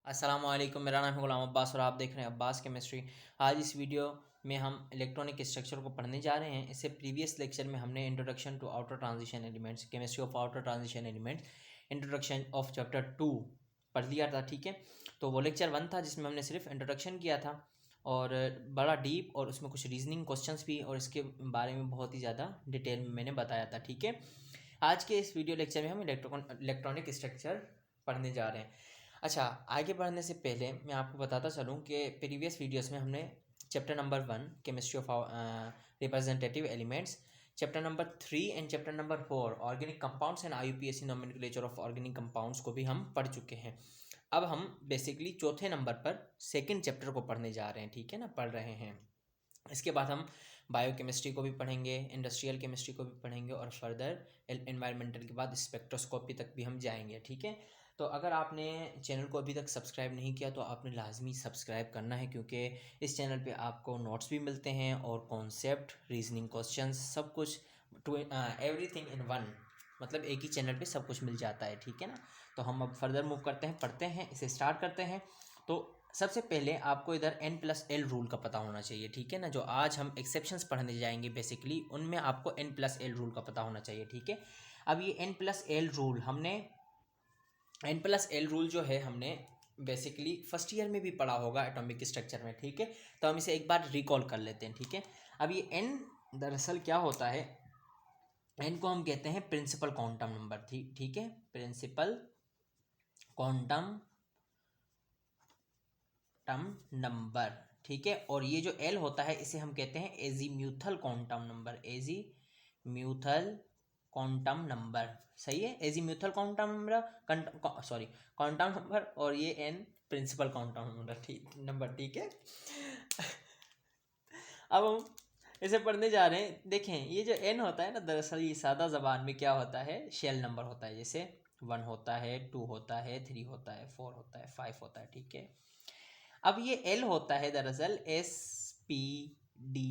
अस्सलामुअलैकुम, मेरा नाम है गुलाम अब्बास और आप देख रहे हैं अब्बास केमिस्ट्री। आज इस वीडियो में हम इलेक्ट्रॉनिक स्ट्रक्चर को पढ़ने जा रहे हैं। इससे प्रीवियस लेक्चर में हमने introduction to outer transition elements, chemistry of outer transition elements, introduction of chapter 2 पढ़ लिया था। ठीक है, तो वो लेक्चर 1 था जिसमें हमने सिर्फ इंट्रोडक्शन किया था और बड़ा डीप और उसमें कुछ रीजनिंग क्वेश्चंस भी और इसके बारे में बहुत ही ज़्यादा डिटेल में मैंने बताया था। ठीक है, आज के इस वीडियो लेक्चर में हम इलेक्ट्रॉनिक स्ट्रक्चर पढ़ने जा रहे हैं। अच्छा, आगे बढ़ने से पहले मैं आपको बताता चलूँ कि प्रीवियस वीडियोस में हमने chapter number 1 chemistry of representative elements, chapter number 3 and chapter number 4 organic compounds and IUPAC nomenclature of organic compounds को भी हम पढ़ चुके हैं। अब हम बेसिकली चौथे नंबर पर सेकेंड चैप्टर को पढ़ने जा रहे हैं। ठीक है ना, पढ़ रहे हैं। इसके बाद हम बायोकेमिस्ट्री को भी पढ़ेंगे, इंडस्ट्रियल केमिस्ट्री को भी पढ़ेंगे और फर्दर एनवायरमेंटल के बाद स्पेक्ट्रोस्कोपी तक भी हम जाएंगे। ठीक है, तो अगर आपने चैनल को अभी तक सब्सक्राइब नहीं किया तो आपने लाजमी सब्सक्राइब करना है, क्योंकि इस चैनल पे आपको नोट्स भी मिलते हैं और कॉन्सेप्ट, रीजनिंग क्वेश्चंस, सब कुछ एवरीथिंग इन वन, मतलब एक ही चैनल पे सब कुछ मिल जाता है। ठीक है ना, तो हम अब फर्दर मूव करते हैं, पढ़ते हैं, इसे स्टार्ट करते हैं। तो सबसे पहले आपको इधर n+l रूल का पता होना चाहिए। ठीक है ना, जो आज हम एक्सेप्शंस पढ़ने जाएंगे बेसिकली उनमें आपको n+l रूल का पता होना चाहिए। ठीक है, अब ये n+l रूल n+l रूल जो है हमने बेसिकली फर्स्ट ईयर में भी पढ़ा होगा एटॉमिक स्ट्रक्चर में। ठीक है, तो हम इसे एक बार रिकॉल कर लेते हैं। ठीक है, अब ये n दरअसल क्या होता है, n को हम कहते हैं प्रिंसिपल क्वांटम नंबर। ठीक है, प्रिंसिपल क्वांटम नंबर। ठीक है, और ये जो l होता है इसे हम कहते हैं azimuthal quantum number, azimuthal quantum number. सही है, azimuthal quantum number, sorry quantum number, और ये n प्रिंसिपल क्वांटम नंबर। ठीक है। अब हम इसे पढ़ने जा रहे हैं। देखें, ये जो n होता है ना, दरअसल ये सादा ज़बान में क्या होता है, शेल नंबर होता है। जैसे 1 होता है, 2 होता है, 3 होता है, 4 होता है, 5 होता है। ठीक है, अब ये L होता है दरअसल S P D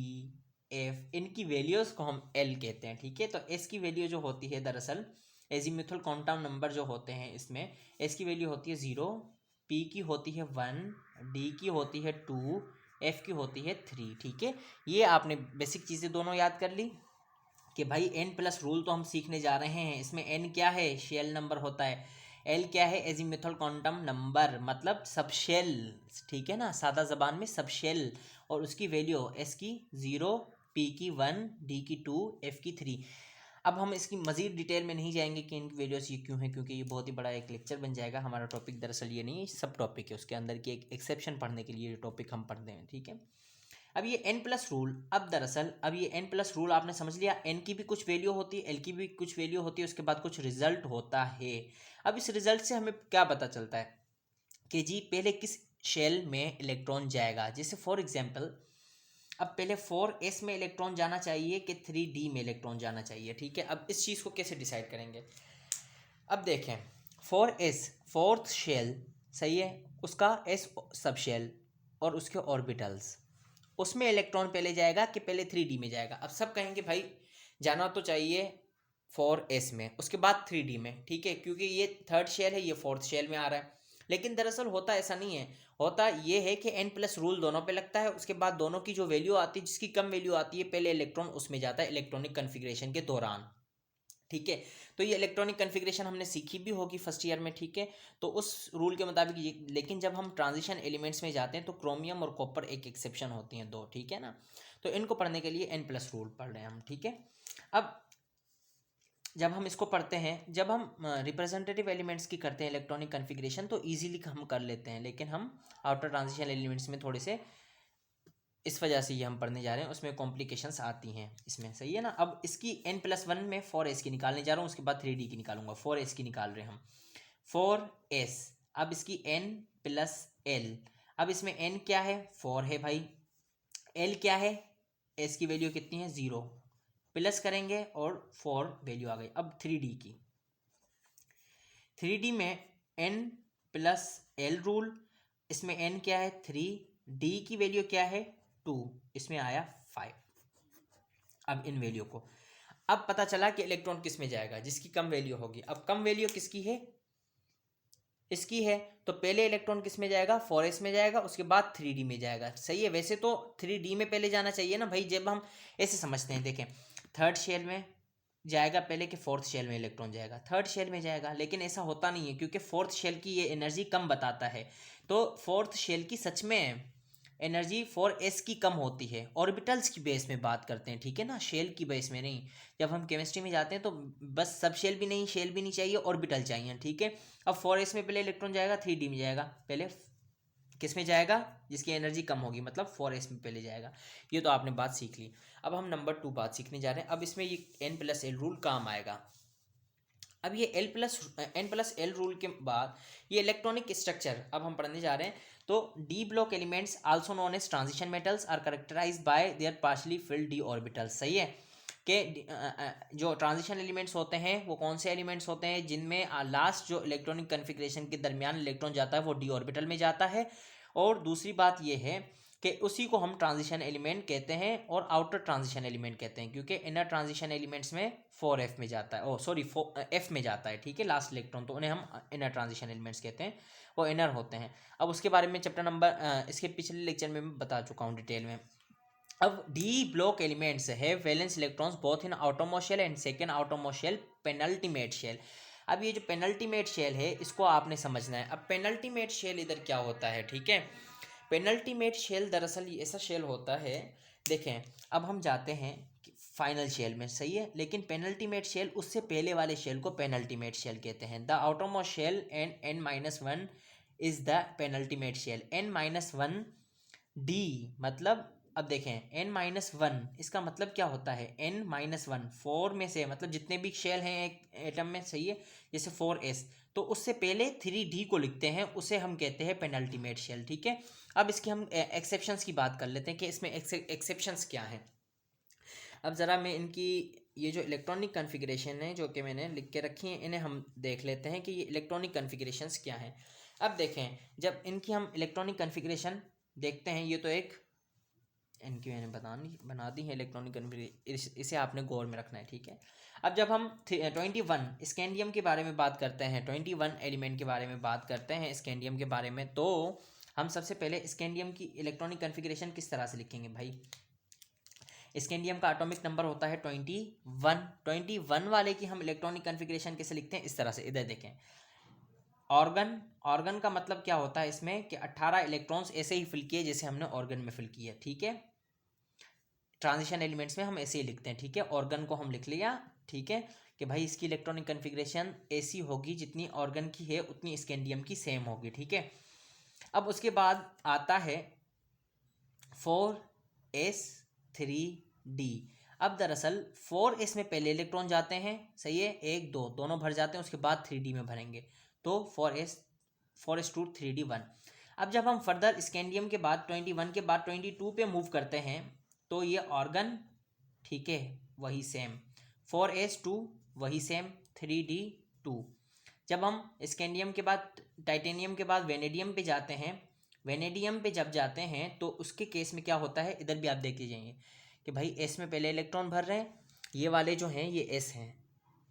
F, इनकी वैल्यूज़ को हम L कहते हैं। ठीक है, तो S की वैल्यू जो होती है दरअसल एजीम्यूथल क्वांटम नंबर जो होते हैं इसमें S की वैल्यू होती है 0, P की होती है 1, D की होती है 2, F की होती है 3। ठीक है, ये आपने बेसिक चीज़ें दोनों याद कर ली कि भाई n+ रूल तो हम सीखने जा रहे हैं। इसमें n क्या है, शेल नंबर होता है, l क्या है, एजीम्यूथल क्वांटम नंबर, मतलब सब शेल। ठीक है ना, सादा ज़बान में सब शेल, और उसकी वैल्यू s की 0, p की 1, d की 2, f की 3। अब हम इसकी मज़ीद डिटेल में नहीं जाएंगे कि इनकी वैल्यूज़ ये क्यों है, क्योंकि ये बहुत ही बड़ा एक लेक्चर बन जाएगा। हमारा टॉपिक दरअसल ये नहीं है, सब टॉपिक है, उसके अंदर की एक एक्सेप्शन पढ़ने के लिए ये टॉपिक हम पढ़ते हैं। ठीक है, अब ये n+ रूल, अब दरअसल अब ये n+ रूल आपने समझ लिया, n की भी कुछ वैल्यू होती है, l की भी कुछ वैल्यू होती है, उसके बाद कुछ रिजल्ट होता है। अब इस रिजल्ट से हमें क्या पता चलता है कि जी पहले किस शेल में इलेक्ट्रॉन जाएगा। जैसे फॉर एग्जांपल, अब पहले 4s में इलेक्ट्रॉन जाना चाहिए कि 3d में इलेक्ट्रॉन जाना चाहिए। ठीक है, अब इस चीज़ को कैसे डिसाइड करेंगे। अब देखें, 4s फोर्थ शेल, सही है, उसका s सब शेल और उसके ऑर्बिटल्स, उसमें इलेक्ट्रॉन पहले जाएगा कि पहले 3d में जाएगा। अब सब कहेंगे भाई जाना तो चाहिए 4s में, उसके बाद 3d में। ठीक है, क्योंकि ये थर्ड शेल है, ये फोर्थ शेल में आ रहा है। लेकिन दरअसल होता ऐसा नहीं है, होता ये है कि n+ रूल दोनों पे लगता है, उसके बाद दोनों की जो वैल्यू आती है, जिसकी कम वैल्यू आती है, पहले इलेक्ट्रॉन उसमें जाता है इलेक्ट्रॉनिक कन्फिग्रेशन के दौरान। ठीक है, तो ये इलेक्ट्रॉनिक कन्फिग्रेशन हमने सीखी भी होगी फर्स्ट ईयर में। ठीक है, तो उस रूल के मुताबिक ये, लेकिन जब हम ट्रांजिशन एलिमेंट्स में जाते हैं तो क्रोमियम और कॉपर एक एक्सेप्शन होती हैं, दो। ठीक है ना, तो इनको पढ़ने के लिए n+ रूल पढ़ रहे हैं हम। ठीक है, अब जब हम इसको पढ़ते हैं, जब हम रिप्रेजेंटेटिव एलिमेंट्स की करते हैं इलेक्ट्रॉनिक कन्फिग्रेशन तो ईजिली हम कर लेते हैं, लेकिन हम आउटर ट्रांजिशन एलिमेंट्स में थोड़े से, इस वजह से ये हम पढ़ने जा रहे हैं, उसमें कॉम्प्लिकेशंस आती हैं इसमें। सही है ना, अब इसकी n+1 में 4s की निकालने जा रहा हूँ, उसके बाद 3d की निकालूंगा। 4s की निकाल रहे हैं हम, 4s। अब इसकी n+l, अब इसमें n क्या है, 4 है भाई, l क्या है, s की वैल्यू कितनी है, 0, प्लस करेंगे और 4 वैल्यू आ गई। अब 3d की, 3d में n+l रूल, इसमें n क्या है, 3, d की वैल्यू क्या है, 2, इसमें आया 5। अब इन वैल्यू को, अब पता चला कि इलेक्ट्रॉन किस में जाएगा, जिसकी कम वैल्यू होगी। अब कम वैल्यू किसकी है, इसकी है, तो पहले इलेक्ट्रॉन किस में जाएगा, 4s में जाएगा, उसके बाद 3d में जाएगा। सही है, वैसे तो 3d में पहले जाना चाहिए ना भाई, जब हम ऐसे समझते हैं। देखें, थर्ड शेल में जाएगा पहले कि फोर्थ शेल में इलेक्ट्रॉन जाएगा, थर्ड शेल में जाएगा, लेकिन ऐसा होता नहीं है क्योंकि फोर्थ शेल की ये एनर्जी कम बताता है। तो फोर्थ शेल की सच में एनर्जी 4s की कम होती है। ऑर्बिटल्स की बेस में बात करते हैं, ठीक है ना, शेल की बेस में नहीं। जब हम केमिस्ट्री में जाते हैं तो बस सब शेल भी नहीं, शेल भी नहीं चाहिए, ऑर्बिटल चाहिए, ठीक है। अब 4s में पहले इलेक्ट्रॉन जाएगा, 3d में जाएगा, पहले किस में जाएगा, जिसकी एनर्जी कम होगी, मतलब 4s में पहले जाएगा। ये तो आपने बात सीख ली। अब हम नंबर 2 बात सीखने जा रहे हैं। अब इसमें ये n+l रूल काम आएगा। अब ये n+l रूल के बाद ये इलेक्ट्रॉनिक स्ट्रक्चर अब हम पढ़ने जा रहे हैं। तो d block elements also known as transition metals are characterised by their partially filled d orbitals. सही है कि जो ट्रांजिशन एलिमेंट्स होते हैं वो कौन से एलिमेंट्स होते हैं जिनमें लास्ट जो इलेक्ट्रॉनिक कन्फिग्रेशन के दरमियान इलेक्ट्रॉन जाता है वो डी ऑर्बिटल में जाता है। और दूसरी बात ये है कि उसी को हम ट्रांजिशन एलिमेंट कहते हैं और आउटर ट्रांजिशन एलिमेंट कहते हैं, क्योंकि इनर ट्रांजिशन एलिमेंट्स में 4f में जाता है, ओ सॉरी f में जाता है, ठीक है, लास्ट इलेक्ट्रॉन, तो उन्हें हम इनर ट्रांजिशन एलिमेंट्स कहते हैं, वो इनर होते हैं। अब उसके बारे में चैप्टर नंबर इसके पिछले लेक्चर में मैं बता चुका हूँ डिटेल में। अब d block elements have valence electrons both in outermost shell and second outermost shell, penultimate shell. अब ये जो पेनल्टीमेट शेल है इसको आपने समझना है। अब पेनल्टीमेट शेल इधर क्या होता है, ठीक है, पेनल्टीमेट शेल दरअसल ये ऐसा शेल होता है। देखें, अब हम जाते हैं फाइनल शेल में, सही है, लेकिन पेनल्टीमेट शेल उससे पहले वाले शेल को पेनल्टीमेट शेल कहते हैं। The outermost shell and n-1 is the penultimate shell. n-1 d मतलब, अब देखें n-1 इसका मतलब क्या होता है, n-1 4 में से, मतलब जितने भी शेल हैं एक एटम में, सही है, जैसे 4s, तो उससे पहले 3d को लिखते हैं, उसे हम कहते हैं पेनल्टीमेट शेल, ठीक है। अब इसके हम एक्सेप्शंस की बात कर लेते हैं कि इसमें एक्सेप्शंस क्या हैं। अब ज़रा मैं इनकी ये जो इलेक्ट्रॉनिक कन्फिग्रेशन है जो कि मैंने लिख के रखी है, इन्हें हम देख लेते हैं कि ये इलेक्ट्रॉनिक कन्फिग्रेशंस क्या हैं। अब देखें, जब इनकी हम इलेक्ट्रॉनिक कन्फिग्रेशन देखते हैं, ये तो एक इनकी मैंने बना दी है इलेक्ट्रॉनिक कन्फिग्रेशन, इसे आपने गौर में रखना है, ठीक है। अब जब हम 21 स्कैंडियम के बारे में बात करते हैं, 21 एलिमेंट के बारे में बात करते हैं स्कैंडियम के बारे में, तो हम सबसे पहले स्कैंडियम की इलेक्ट्रॉनिक कन्फिग्रेशन किस तरह से लिखेंगे भाई। स्कैंडियम का एटॉमिक नंबर होता है 21। 21 वाले की हम इलेक्ट्रॉनिक कन्फिग्रेशन कैसे लिखते हैं, इस तरह से, इधर देखें, ऑर्गन का मतलब क्या होता है इसमें कि 18 इलेक्ट्रॉन्स ऐसे ही फिल किए जैसे हमने ऑर्गन में फिल किया, ठीक है। ट्रांजिशन एलिमेंट्स में हम ऐसे ही लिखते हैं, ठीक है, ऑर्गन को हम लिख लिया, ठीक है, कि भाई इसकी इलेक्ट्रॉनिक कन्फिग्रेशन ऐसी होगी जितनी ऑर्गन की है उतनी स्कैंडियम की सेम होगी, ठीक है। अब उसके बाद आता है 4s3d। अब दरअसल 4s में पहले इलेक्ट्रॉन जाते हैं, सही है, 1 2 दोनों भर जाते हैं, उसके बाद 3d में भरेंगे, तो 4s2 3d 1। अब जब हम फर्दर स्कैंडियम के बाद 21 के बाद 22 पे मूव करते हैं, तो ये ऑर्गन, ठीक है, वही सेम, 4s2 वही सेम, 3d2। जब हम स्कैंडियम के बाद टाइटेनियम के बाद वेनेडियम पे जाते हैं, वेनेडियम पे जब जाते हैं तो उसके केस में क्या होता है, इधर भी आप देख लीजिए कि भाई एस में पहले इलेक्ट्रॉन भर रहे हैं, ये वाले जो हैं ये एस हैं,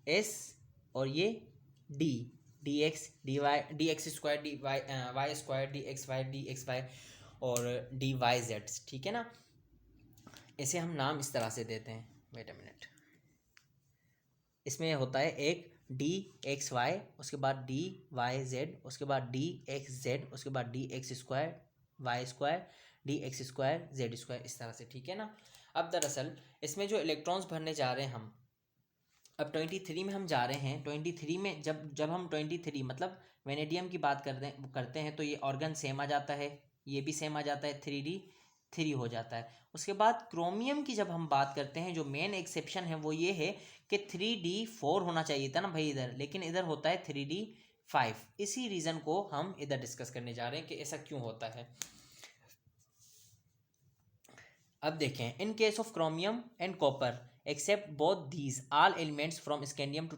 एस, और ये d, d x d y, d x square, d y y square, d x y और डी वाई जेड, ठीक है ना। इसे हम नाम इस तरह से देते हैं, वेट अ मिनट, इसमें होता है एक डी एक्स वाई, उसके बाद डी वाई जेड, उसके बाद डी एक्स जेड, उसके बाद d x square y square, d x square z square, इस तरह से, ठीक है ना। अब दरअसल इसमें जो इलेक्ट्रॉन्स भरने जा रहे हैं हम, अब 23 में हम जा रहे हैं। 23 में जब हम 23 मतलब वेनेडियम की बात करते हैं तो ये ऑर्गन सेम आ जाता है, ये भी सेम आ जाता है, 3d3 हो जाता है। उसके बाद क्रोमियम की जब हम बात करते हैं, जो मेन एक्सेप्शन है वो ये है कि 3d4 होना चाहिए था ना भाई इधर, लेकिन इधर होता है 3d5। इसी रीज़न को हम इधर डिस्कस करने जा रहे हैं कि ऐसा क्यों होता है। अब देखें, in case of chromium and copper except both these, all elements from scandium to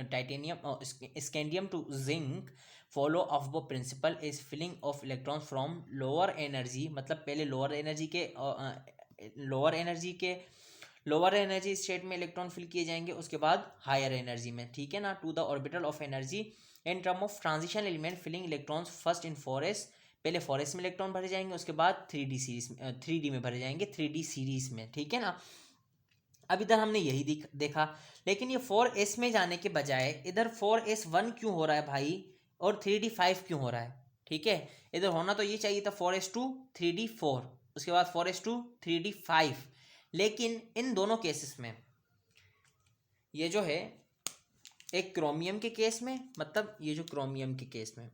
titanium or scandium to zinc follow of the principle is filling of electrons from lower energy, मतलब पहले लोअर एनर्जी स्टेट में electron fill किए जाएंगे, उसके बाद higher energy में, ठीक है ना, to the orbital of energy in term of transition element filling electrons first in 4s, पहले 4s में इलेक्ट्रॉन भरे जाएंगे, उसके बाद 3d में भरे जाएंगे, 3d सीरीज में, ठीक है ना। अब इधर हमने यही देखा, लेकिन ये 4s में जाने के बजाय इधर 4s1 क्यों हो रहा है भाई, और 3d5 क्यों हो रहा है, ठीक है। इधर होना तो ये चाहिए था 4s2 3d4, उसके बाद 4s2 3d5, लेकिन इन दोनों केसेस में ये जो है, एक क्रोमियम के केस में, मतलब ये जो क्रोमियम के केस में,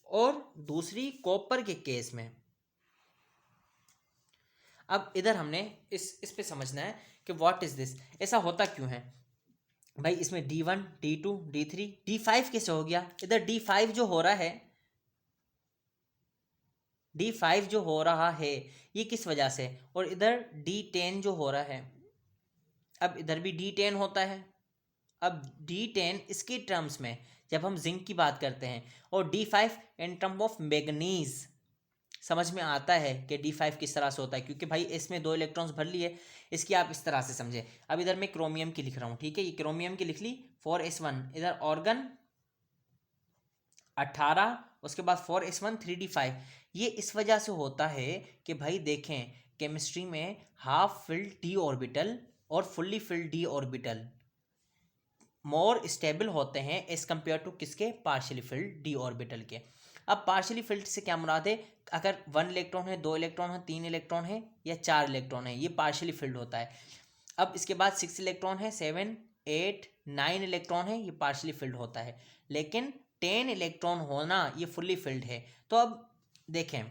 और दूसरी कॉपर के केस में। अब इधर हमने इस पे समझना है कि व्हाट इज दिस, ऐसा होता क्यों है भाई। इसमें D1 D2 D3 D5 कैसे हो गया, इधर D5 जो हो रहा है, D5 जो हो रहा है ये किस वजह से, और इधर D10 जो हो रहा है, अब इधर भी D10 होता है। अब D10 इसके टर्म्स में जब हम जिंक की बात करते हैं, और D5 in term of manganese, समझ में आता है कि D5 किस तरह से होता है, क्योंकि भाई इसमें 2 इलेक्ट्रॉन्स भर लिए, इसकी आप इस तरह से समझे। अब इधर मैं क्रोमियम की लिख रहा हूँ, ठीक है, ये क्रोमियम की लिख ली 4s1, इधर ऑर्गन 18, उसके बाद 4s1 3d5। ये इस वजह से होता है कि भाई देखें, केमिस्ट्री में हाफ फिल्ड d ऑर्बिटल और fully field d orbital more stable होते हैं एज कंपेयर टू किसके, पार्शियली फिल्ड d ऑर्बिटल के। अब पार्शियली फिल्ड से क्या मुराद है, अगर 1 इलेक्ट्रॉन है, 2 इलेक्ट्रॉन है, 3 इलेक्ट्रॉन है या 4 इलेक्ट्रॉन है, ये पार्शियली फिल्ड होता है। अब इसके बाद 6 इलेक्ट्रॉन है, 7 8 9 इलेक्ट्रॉन है, ये पार्शियली फिल्ड होता है। लेकिन 10 इलेक्ट्रॉन होना ये फुल्ली फिल्ड है। तो अब देखें,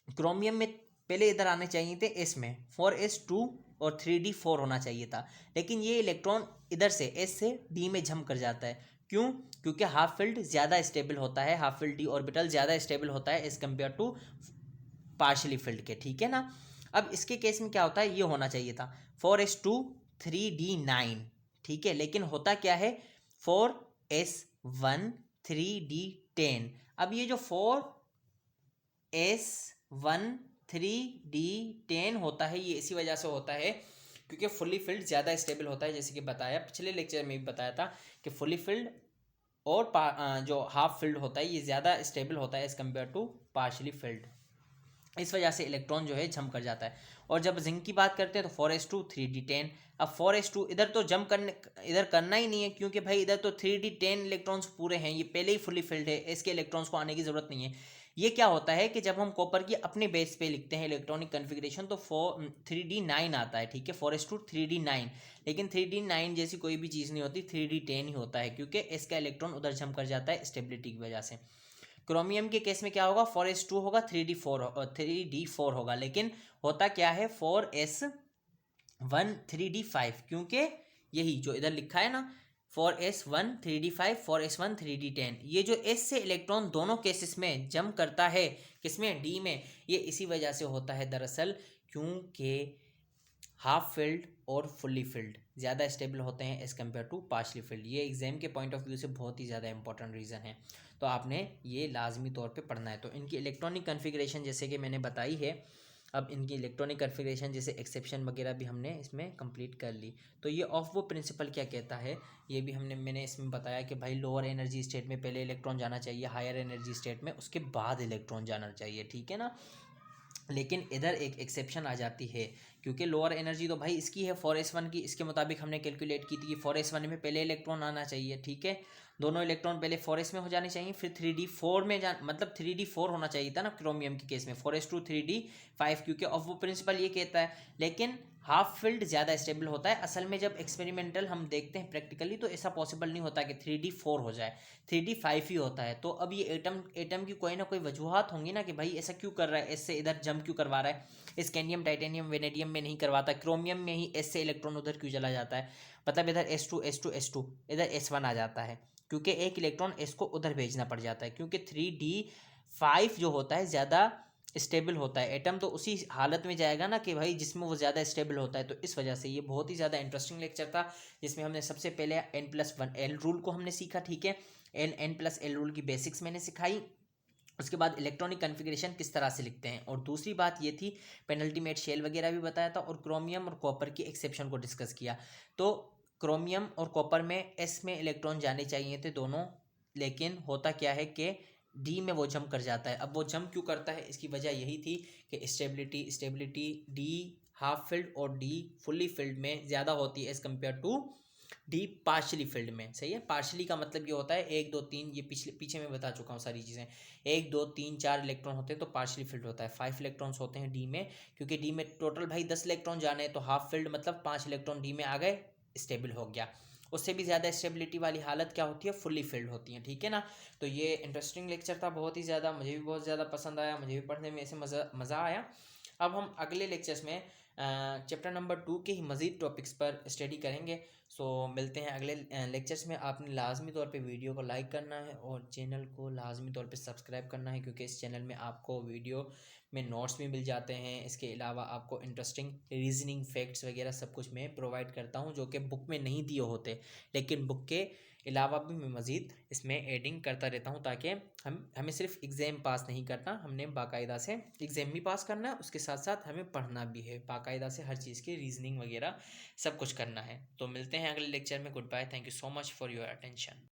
क्रोमियम में पहले इधर आने चाहिए थे एस में, 4s2 और 3d4 होना चाहिए था, लेकिन ये इलेक्ट्रॉन इधर से एस से डी में जंप कर जाता है। क्यों, क्योंकि हाफ फिल्ड ज़्यादा स्टेबल होता है, हाफ फिल्ड डी ऑर्बिटल ज़्यादा स्टेबल होता है as compare to partially filled के, ठीक है ना। अब इसके केस में क्या होता है, ये होना चाहिए था 4s2 3d9, ठीक है, लेकिन होता क्या है 4s1 3d10। अब ये जो 4s1 3d10 होता है, ये इसी वजह से होता है क्योंकि फुल्ली फिल्ड ज़्यादा स्टेबल होता है, जैसे कि बताया पिछले लेक्चर में भी बताया था कि फुल्ली फिल्ड और जो हाफ फिल्ड होता है ये ज़्यादा स्टेबल होता है as compare to partially filled. इस वजह से इलेक्ट्रॉन जो है जंप कर जाता है। और जब जिंक की बात करते हैं तो 4s2 3d10। अब 4s2 इधर तो जंप करने इधर करना ही नहीं है, क्योंकि भाई इधर तो 3d10 इलेक्ट्रॉन्स पूरे हैं, ये पहले ही फुली फिल्ड है, इसके इलेक्ट्रॉन्स को आने की ज़रूरत नहीं है। ये क्या होता है कि जब हम कॉपर की अपने बेस पे लिखते हैं इलेक्ट्रॉनिक कन्फिग्रेशन तो 3d9 आता है, ठीक है, 4s2 3d9। लेकिन 3d9 जैसी कोई भी चीज़ नहीं होती, 3d10 ही होता है, क्योंकि इसका इलेक्ट्रॉन उधर जंप कर जाता है स्टेबिलिटी की वजह से। क्रोमियम के केस में क्या होगा, 4s2 होगा, 3d4 होगा, लेकिन होता क्या है 4s1 3d5, क्योंकि यही जो इधर लिखा है ना 4s1 3d5 4s1 3d10, ये जो s से इलेक्ट्रॉन दोनों केसेस में जंप करता है किसमें, d में, ये इसी वजह से होता है दरअसल, क्योंकि हाफ फिल्ड और फुल्ली फिल्ड ज़्यादा स्टेबल होते हैं as compare to partially filled. ये एग्जाम के पॉइंट ऑफ व्यू से बहुत ही ज़्यादा इंपॉर्टेंट रीज़न है, तो आपने ये लाजमी तौर पे पढ़ना है। तो इनकी इलेक्ट्रॉनिक कन्फिग्रेशन जैसे कि मैंने बताई है, अब इनकी इलेक्ट्रॉनिक कन्फिग्रेशन जैसे एक्सेप्शन वगैरह भी हमने इसमें कंप्लीट कर ली। तो ये ऑफ वो प्रिंसिपल क्या कहता है, ये भी मैंने इसमें बताया कि भाई लोअर एनर्जी स्टेट में पहले इलेक्ट्रॉन जाना चाहिए, हायर एनर्जी स्टेट में उसके बाद इलेक्ट्रॉन जाना चाहिए, ठीक है ना। लेकिन इधर एक एक्सेप्शन आ जाती है, क्योंकि लोअर एनर्जी तो भाई इसकी है 4s1 की, इसके मुताबिक हमने कैलकुलेट की थी कि 4s1 में पहले इलेक्ट्रॉन आना चाहिए, ठीक है, दोनों इलेक्ट्रॉन पहले 4s में हो जाने चाहिए, फिर 3d4 में मतलब 3d4 होना चाहिए था ना क्रोमियम के केस में, 4s2 3d5, क्योंकि ऑफ वो प्रिंसिपल ये कहता है। लेकिन हाफ फिल्ड ज़्यादा स्टेबल होता है, असल में जब एक्सपेरिमेंटल हम देखते हैं प्रैक्टिकली तो ऐसा पॉसिबल नहीं होता कि 3d4 हो जाए, 3d5 ही होता है। तो अब ये एटम की कोई ना कोई वजूहत होंगी ना कि भाई ऐसा क्यों कर रहा है, इससे इधर जंप क्यों करवा रहा है, स्कैंडियम टाइटेनियम वेनेडियम में नहीं करवाता, क्रोमियम में ही एस से इलेक्ट्रॉन उधर क्यों चला जाता है, मतलब इधर S2 इधर S1 आ जाता है, क्योंकि एक इलेक्ट्रॉन S को उधर भेजना पड़ जाता है, क्योंकि 3d5 जो होता है ज़्यादा स्टेबल होता है, एटम तो उसी हालत में जाएगा ना कि भाई जिसमें वो ज़्यादा स्टेबल होता है। तो इस वजह से ये बहुत ही ज़्यादा इंटरेस्टिंग लेक्चर था, जिसमें हमने सबसे पहले n+1 L रूल को हमने सीखा, ठीक है, n+L रूल की बेसिक्स मैंने सिखाई, उसके बाद इलेक्ट्रॉनिक कन्फिग्रेशन किस तरह से लिखते हैं, और दूसरी बात ये थी पेनल्टीमेट शेल वगैरह भी बताया था, और क्रोमियम और कॉपर की एक्सेप्शन को डिस्कस किया। तो क्रोमियम और कॉपर में एस में इलेक्ट्रॉन जाने चाहिए थे दोनों, लेकिन होता क्या है कि डी में वो जंप कर जाता है। अब वो जंप क्यों करता है, इसकी वजह यही थी कि स्टेबिलिटी डी हाफ फिल्ड और डी फुल्ली फिल्ड में ज़्यादा होती है as compare to d partially filled में। सही है, पार्शली का मतलब ये होता है 1 2 3, ये पीछे मैं बता चुका हूँ सारी चीज़ें। 1 2 3 4 इलेक्ट्रॉन होते हैं तो पार्शली फिल्ड होता है। 5 इलेक्ट्रॉन्स होते हैं डी में, क्योंकि डी में टोटल भाई 10 इलेक्ट्रॉन जाने हैं, तो हाफ फिल्ड मतलब 5 इलेक्ट्रॉन डी में आ गए, स्टेबल हो गया। उससे भी ज़्यादा स्टेबिलिटी वाली हालत क्या होती है, फुल्ली फिल्ड होती है। ठीक है ना। तो ये इंटरेस्टिंग लेक्चर था बहुत ही ज़्यादा, मुझे भी बहुत ज़्यादा पसंद आया, मुझे भी पढ़ने में ऐसे मज़ा आया। अब हम अगले लेक्चर्स में चैप्टर नंबर 2 के ही मज़ीद टॉपिक्स पर स्टडी करेंगे। सो मिलते हैं अगले लेक्चर्स में। आपने लाजमी तौर पे वीडियो को लाइक करना है और चैनल को लाजमी तौर पे सब्सक्राइब करना है, क्योंकि इस चैनल में आपको वीडियो में नोट्स भी मिल जाते हैं। इसके अलावा आपको इंटरेस्टिंग रीजनिंग फैक्ट्स वगैरह सब कुछ मैं प्रोवाइड करता हूँ, जो कि बुक में नहीं दिए होते, लेकिन बुक के अलावा भी मैं मज़ीद इसमें एडिंग करता रहता हूँ, ताकि हमें सिर्फ एग्ज़ाम पास नहीं करना, हमने बाकायदा से एग्ज़ाम भी पास करना है, उसके साथ साथ हमें पढ़ना भी है बाकायदा से, हर चीज़ की रीजनिंग वगैरह सब कुछ करना है। तो मिलते हैं अगले लेक्चर में। Goodbye, thank you so much for your attention.